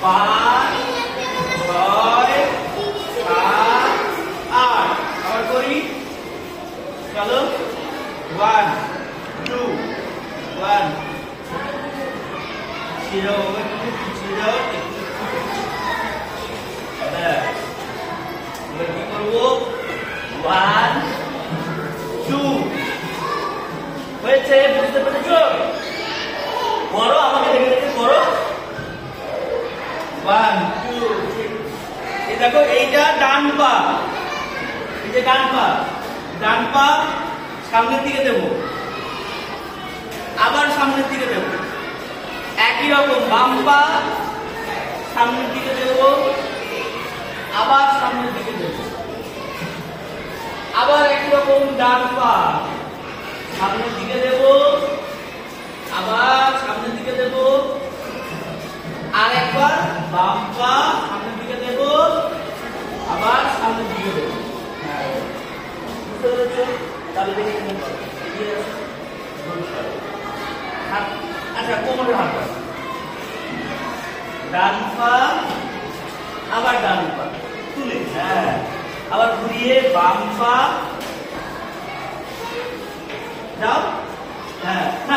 5 6 7 8 আবার করি চলো 1 2 1 0 0 এবার কি করবো 1 2 হয়েছে বুঝতে পেরেছো করো আমাকে দেখে দেখে করো 1 2 3 এই দেখো এইটা ডান পা এই যে ডান পা সামনের দিকে দেব আবার সামনের দিকে দেব একই রকম বাম পা সামনের দিকে দেব আবার সামনের দিকে দেব আবার একই রকম ডান পা সামনের দিকে দেব আবার সামনের দিকে দেব আর একবার বাম পা সামনের দিকে দেব আবার সামনের দিকে দেব বুঝতে পেরেছো তাহলে দেখে কেমন করো আচ্ছা কোমরের হাত ডান পা আবার ডান পা তুলে হ্যাঁ আবার ঘুরিয়ে বাম পা যাও হ্যাঁ না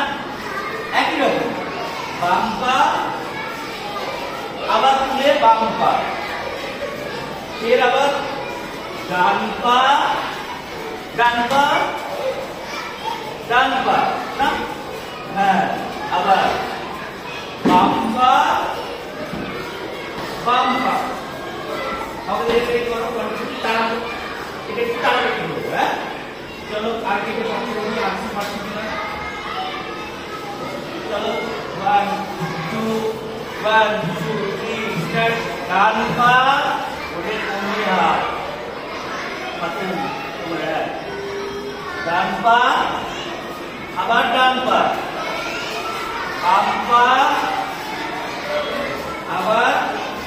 একই রকম বাম পা আবার তুলে বাম পা ফের আবার ডান পা ডান পা না হ্যাঁ আবার বাম পা আমাদের এটা করো তারা এটা তারা কি করবো হ্যাঁ চলো আর কিছু পাচ্ছি বলুন আসতে পারছি না চলো 1 2 3 স্টার্ট ডান পা ওরে কোমরে হাত পাতে কোমরে ডান পা আবার ডান পা বাম পা আবার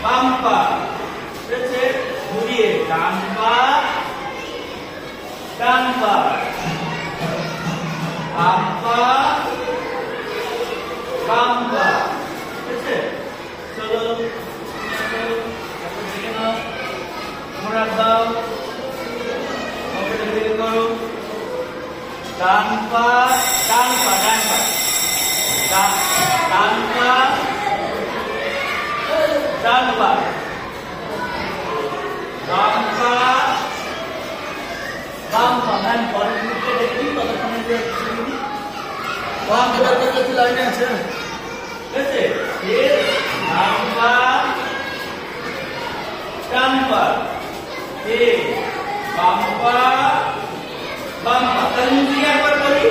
বাম পা বুঝেছে ঘুরিয়ে ডান পা বাম পা বুঝেছে চলো দেখে নাও মোড়া দাও করো ডান পা বাম পা ধ্যান পরের মুখে দেখি কতক্ষণে বাম পা কত লাইনে আছে বুঝেছে এর বাম পা ডান পা এর বাম পা তাহলে মুখে একবার করি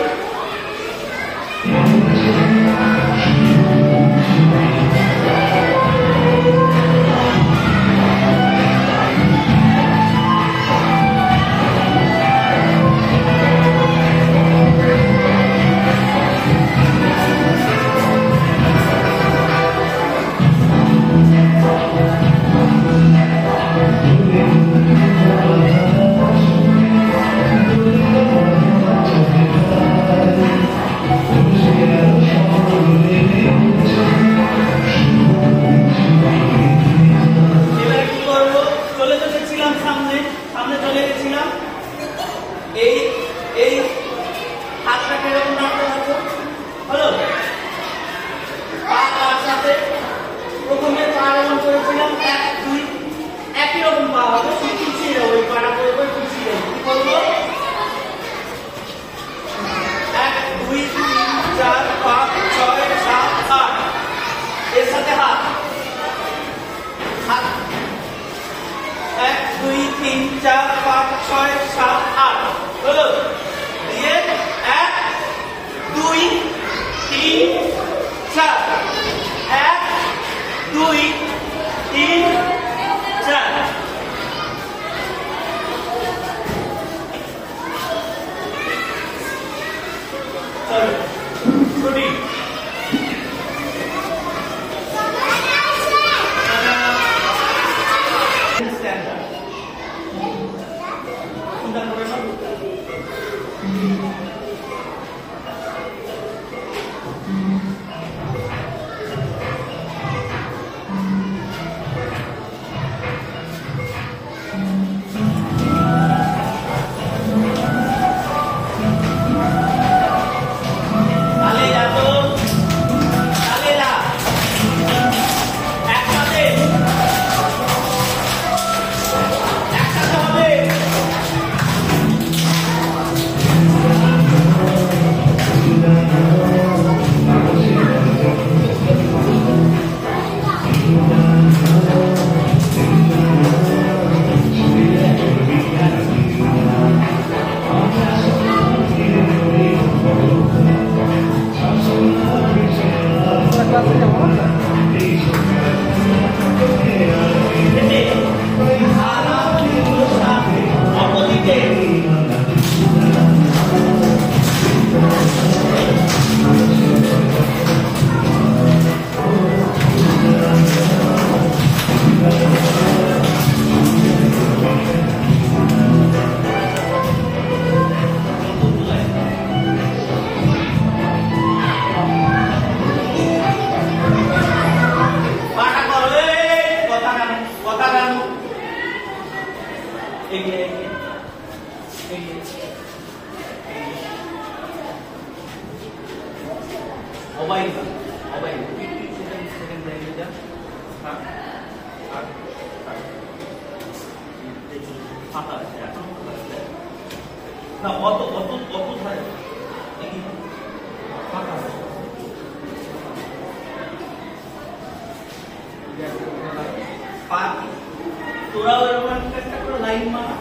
অবাইকা অবাইকা সেকেন্ড লাইনে যা ফাঁকা আছে এখন না অত অত অত ধারে ফাঁকা আছে তোরা এরকম একটা করে লাইন মারা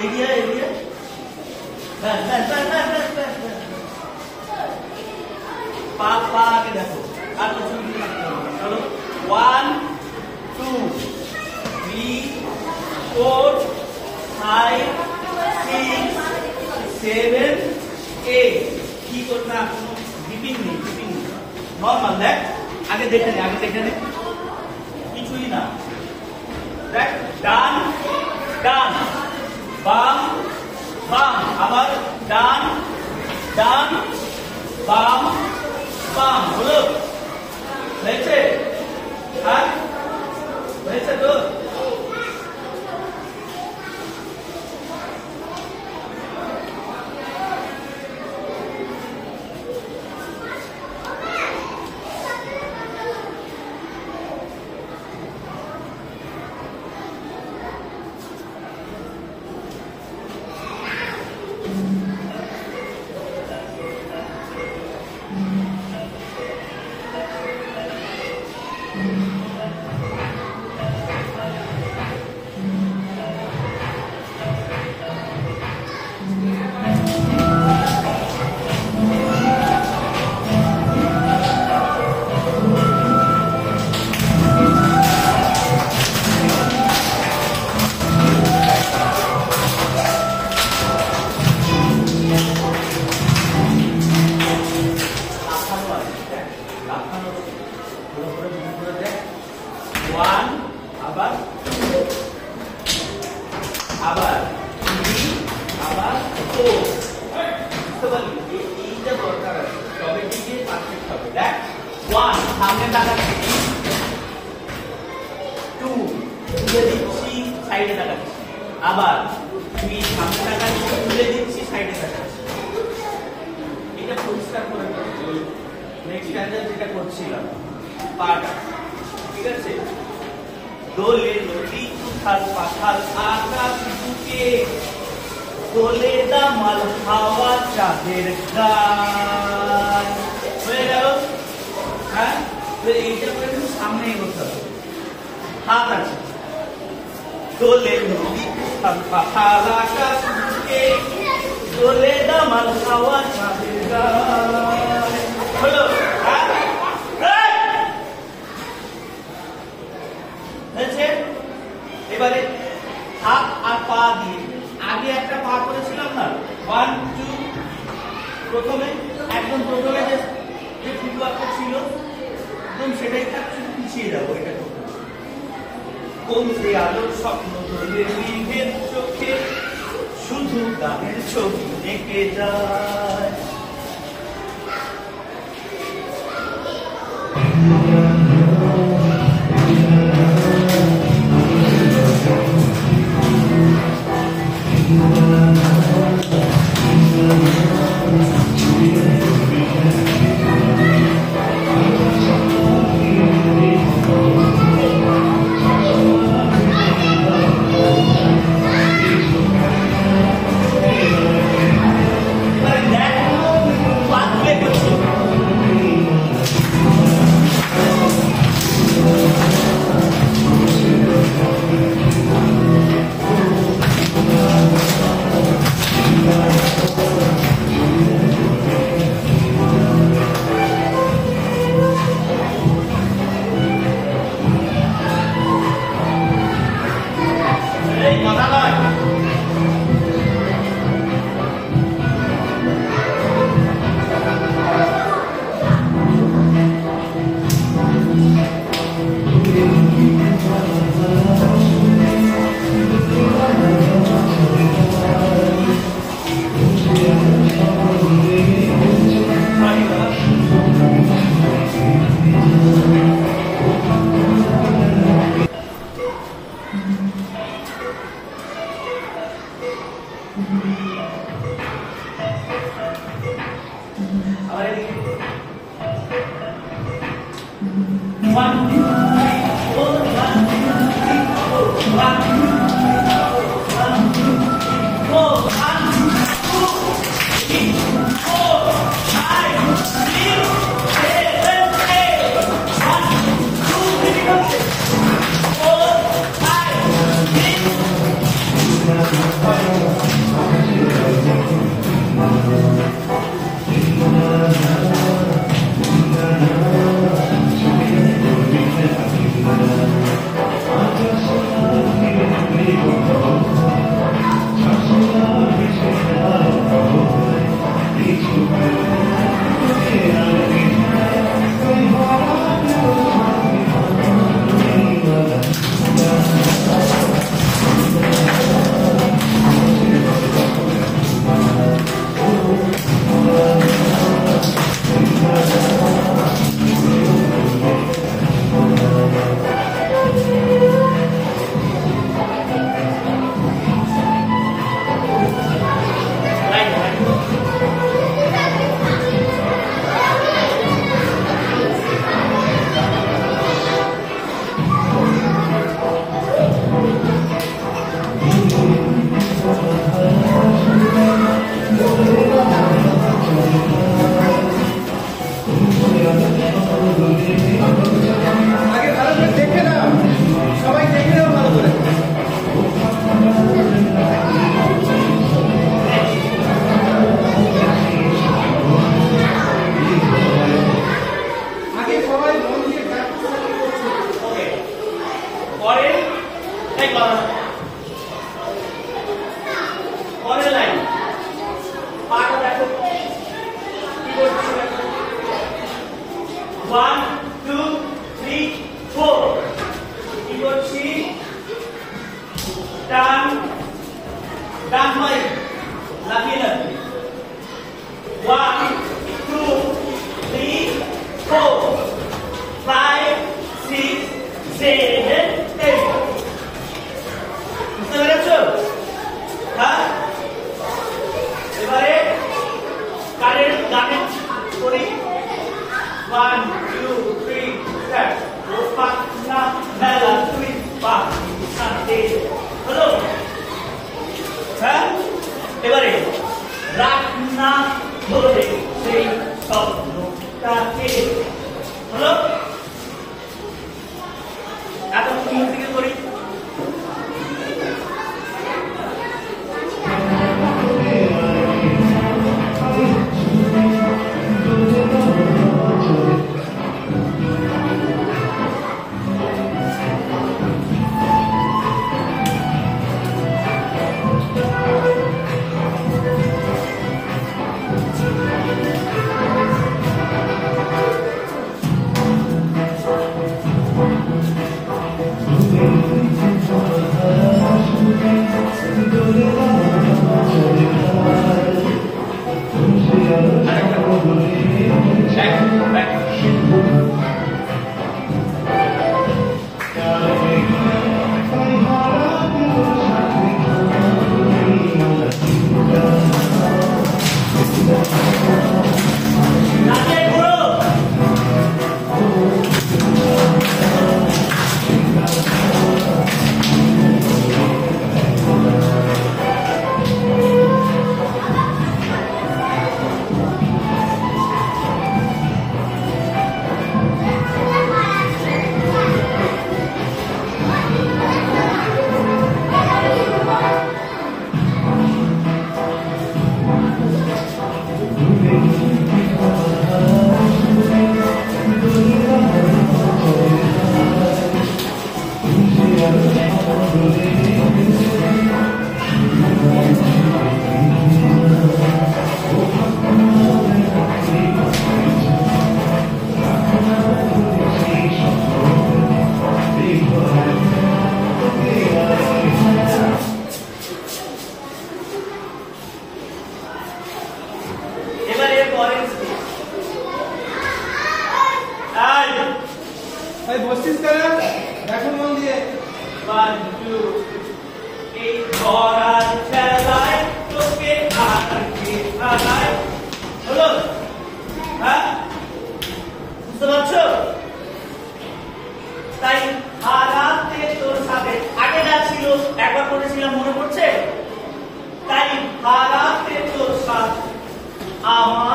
এগিয়ে এগিয়ে পা পা আগে দেখো আর কিছু চলো 1 2 3 4 5 6 7 8 কি করছ না কোনো ডিপিং নেই নরমাল দেখ আগে দেখে নে কিছুই না দেখ ডান ডান বাম বাম আবার ডান ডান বাম বাম হলো হয়েছে আর হয়েছে তো আবার আবার তো বুঝতে পারলি এইটা দরকার আছে তবে দিকে পারফেক্ট হবে দেখ 1 সামনে তাকাচ্ছি 2 তুলে দিচ্ছি সাইডে তাকাচ্ছি আবার 3 সামনে তাকাচ্ছি তুলে দিচ্ছি সাইডে তাকাচ্ছি এটা পরিষ্কার করে নেক্সট স্ট্যান্ডার্ড যেটা করছিলাম পার্ট ঠিক আছে দোলে নদী উথাল পাথাল আকাশ বুকে দোলে দামাল হাওয়া চাঁদের গান হয়ে গেল হ্যাঁ এইটা করে সামনে এগোতে হবে হাত আছে দোলে নদী উথাল পাথাল আকাশ বুকে দোলে দামাল হাওয়া চাঁদের গান হলো হ্যাঁ এবারে হাত আর পা দিয়ে আগে একটা পা করেছিলাম না 1 2 প্রথমে একদম প্রথমে যে ফুটওয়ার্কটা ছিল একদম সেটাই থাকছে পিছিয়ে যাবো এটা কোন সে আলোর স্বপ্ন ধরে মেঘের চোখে শুধু গানের ছবি এঁকে যায় 1 2 3 4 1 2 3 4 1 2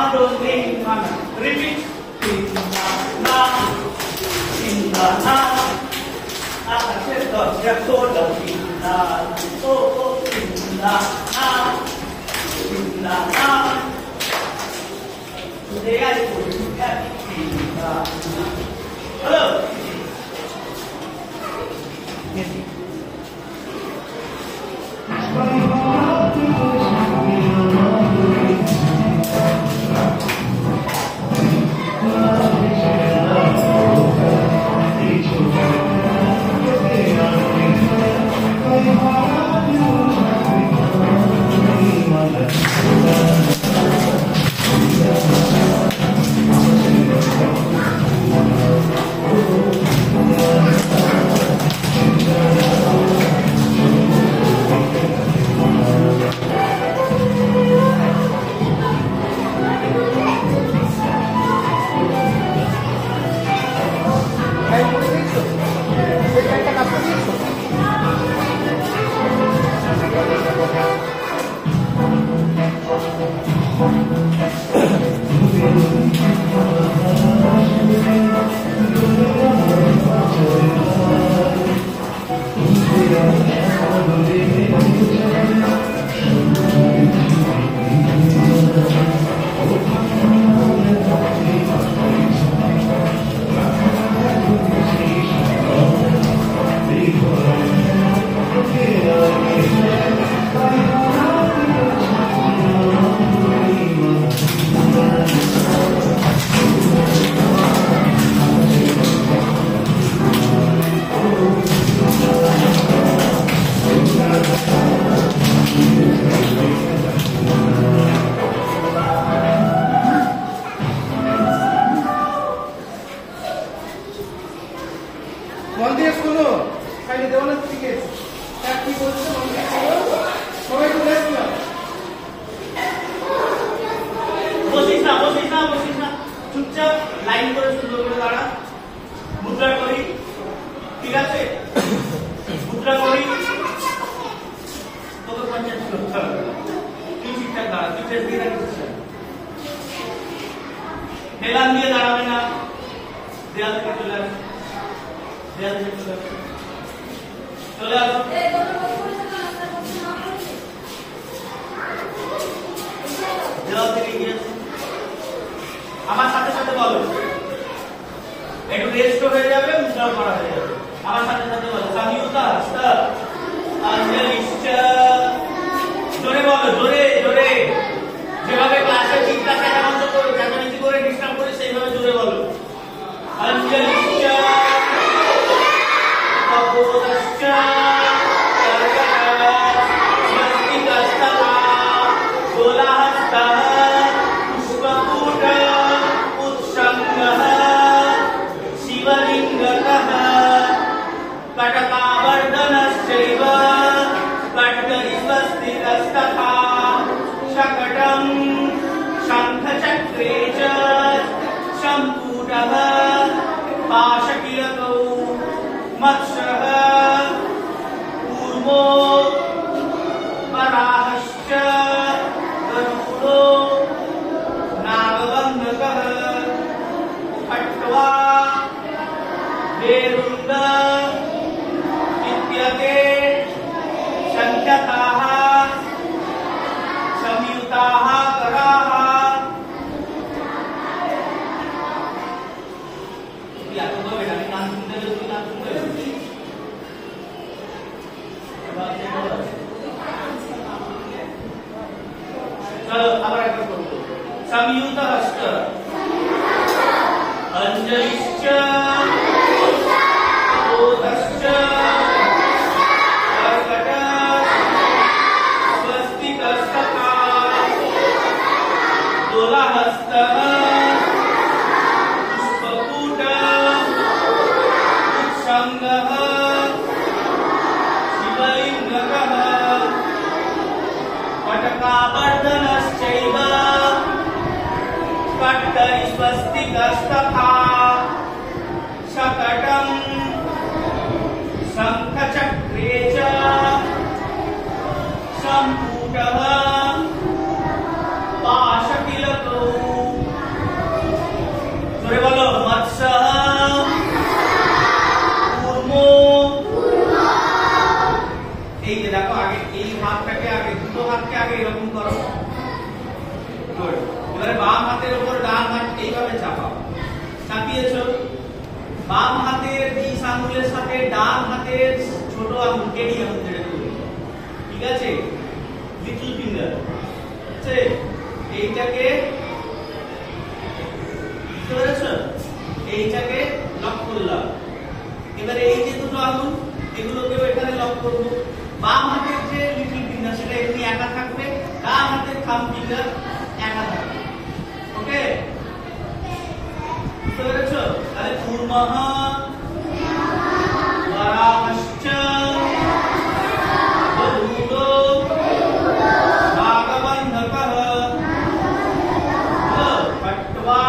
Mana. Repeat. Tinana. Tinana. Aspetta, racconta. Tinana. Oh, tinana. Tinana. They are good. Tinana. Hello. Yes. হেলান দিয়ে দাঁড়াবে না, দেয়াল থেকে চলে আসবে, দেয়াল থেকে চলে আসবে, চলে আসো। দেওয়াল থেকে গিয়ে আমার সাথে সাথে বলো, একটু রেস্ট হয়ে যাবে, মুদ্রা করা হয়ে যাবে। আমার সাথে সাথে বলো, সংযুক্তা হস্ত অঞ্জলিশ্চ। জোরে বলো, জোরে জোরে, যেভাবে ক্লাসে চিৎকার চেঁচামেচি করে চেঁচামেচি করে ডিস্টার্ব করে সেইভাবে জোরে বলো। অঞ্জলিশ্চ তপোদশ্চ স্বস্তিকস্তথা গোলাহস্তঃ পুষ্পকূট উৎসঙ্গঃ শিবলিঙ্গকः কটকাবর্ধনশ্চৈব কটকস্বস্তিকস্তথা शकटं शंखचक्रे च शंकुटः पाशकीलकौ मत्स्यः कूर्मो वराहश्च गरुडो नागबन्धकः खट्वा वेरुण्ड इत्येते संख्याताः संयुताः कराः। या तो बेटा गान सुनते हो, गान सुनते हो। चलो अब एक बार संयुत हस्त अंजलिश्च तपोदश्च स्वस्तिकस्तथा गोलाहस्तः पुष्पकूट उत्सङ्गः शिवलिङ्गकः कटकाबर्धनश्चैव कट्टरिस्वस्तिकस्तथा शकटं शङ्खचक्रे च शंकुटः पाशकीलकौ চাপিয়েছো। বাম হাতের 20 আঙ্গুলের সাথে ডান হাতের ছোট আঙ্গুল কেডি আঙ্গুল ধরে দেবো, ঠিক আছে, লিটল ফিঙ্গার, ঠিক আছে। এইটাকে বুঝতে পেরেছো, এইটাকে লক করলাম। এবারে এই যে দুটো আঙ্গুল এগুলোকেও এখানে লক করব। বাম হাতের যে লিটল ফিঙ্গার সেটা এমনি একা থাকবে, ডান হাতের থাম্ব ফিঙ্গার একা থাকবে, ওকে, বুঝতে পেরেছো। তাহলে কুর্মঃ বরামশ্চ বরুদো নাগবন্ধকঃ খট্বা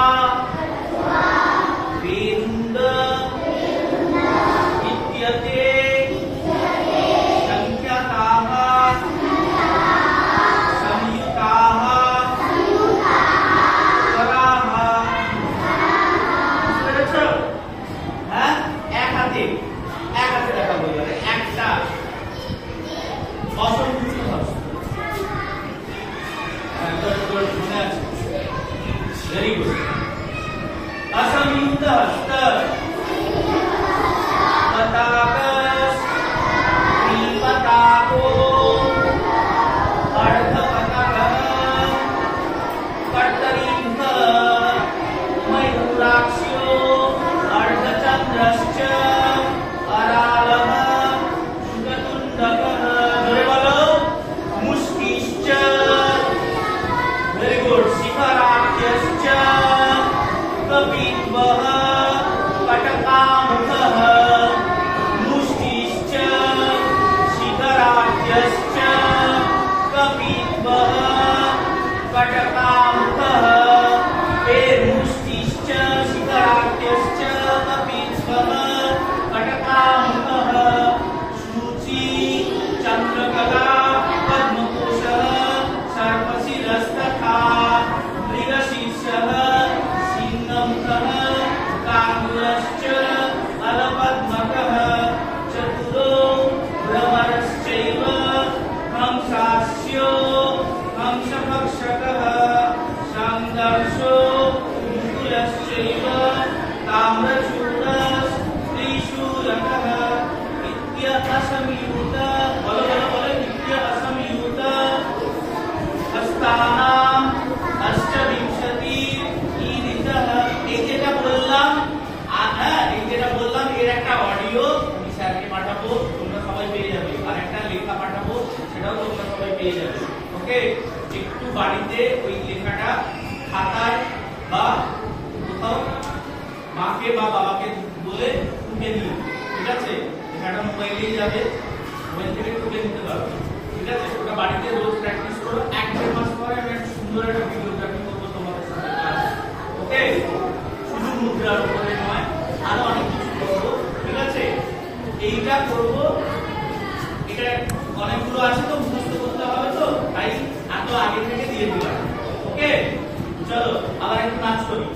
বেন্দ ইত্যতে সংখ্যাতাঃ সংयुताः করাঃ। বুঝতে পেরেছো? হ্যাঁ, এক হাতে দেখাবো। এবারে একটা অসংযুক্ত হস্ত, মনে আছে? Very good. असंयुक्त हस्त पताकस त्रिपताको अर्धपताकः कर्तरींह मयूराक्ष्यो अर्धचंद्रश्च अरालः शुकतुंडकः। जोरे बोलो, मुष्टिश्च, वेरी गुड, शिखराख्यश्च कपित्वः कटकामुखः मुष्टिश्च शिखराख्यश्च कपित्वः कटकामुखः। फिर मुष्टिश्च शिखराख्यश्च कपित्वः कटकामुखः। शुचि चंद्रकला पद्मकोशः सर्पशिरस्तथा मृगशीर्षः कांगुरश्च अलपद्मकः चतुरो भ्रमरश्चैव हंसास्यो हंसभक्षकः संदर्शो मुकुलश्चैव ताम्रचूडस्त्रिशूलकः नित्य असंयुत नित्य असंयुत हस्तानां अष्टविंशति। এই যেটা বললাম এর একটা অডিও আমি স্যারকে পাঠাবো, তোমরা সবাই পেয়ে যাবে, আর একটা লেখা পাঠাবো, সেটাও তোমরা সবাই পেয়ে যাবে, ওকে। একটু বাড়িতে ওই লেখাটা খাতায় বা কোথাও মাকে বা বাবাকে বলে টুকে দিও, ঠিক আছে। লেখাটা মোবাইলেই যাবে, মোবাইল থেকে টুকে নিতে পারবে, ঠিক আছে। ওটা বাড়িতে রোজ প্র্যাকটিস করো। 1-1.5 মাস পরে আমি একটা সুন্দর একটা ভিডিওগ্রাফি করবো তোমাদের সাথে, ওকে। শুধু মুদ্রার উপরে নয়, আরো অনেক কিছু করবো, ঠিক আছে। এইটা করবো, এটা অনেকগুলো আছে তো মুখস্থ করতে হবে, তো তাই এত আগে থেকে দিয়ে দিলাম, ওকে। চলো আবার একটু নাচ করি।